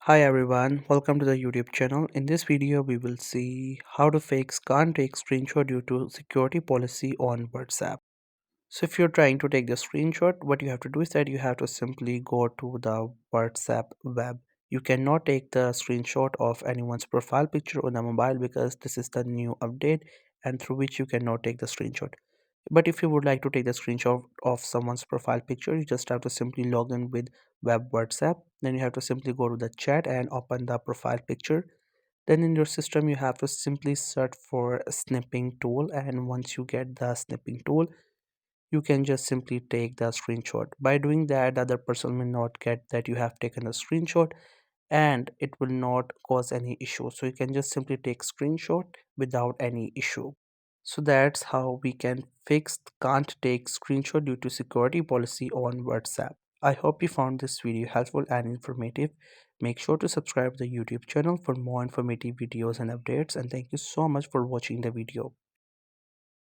Hi everyone, welcome to the YouTube channel. In this video, we will see how to fix can't take screenshot due to security policy on WhatsApp. So if you're trying to take the screenshot, what you have to do is that you have to simply go to the WhatsApp web. You cannot take the screenshot of anyone's profile picture on the mobile because this is the new update and through which you cannot take the screenshot. But if you would like to take the screenshot of someone's profile picture, you just have to simply log in with web WhatsApp. Then you have to simply go to the chat and open the profile picture. Then in your system, you have to simply search for a snipping tool. And once you get the snipping tool, you can just simply take the screenshot. By doing that, the other person will not get that you have taken a screenshot and it will not cause any issue. So you can just simply take screenshot without any issue. So that's how we can fix can't take screenshot due to security policy on WhatsApp. I hope you found this video helpful and informative. Make sure to subscribe to the YouTube channel for more informative videos and updates, and thank you so much for watching the video.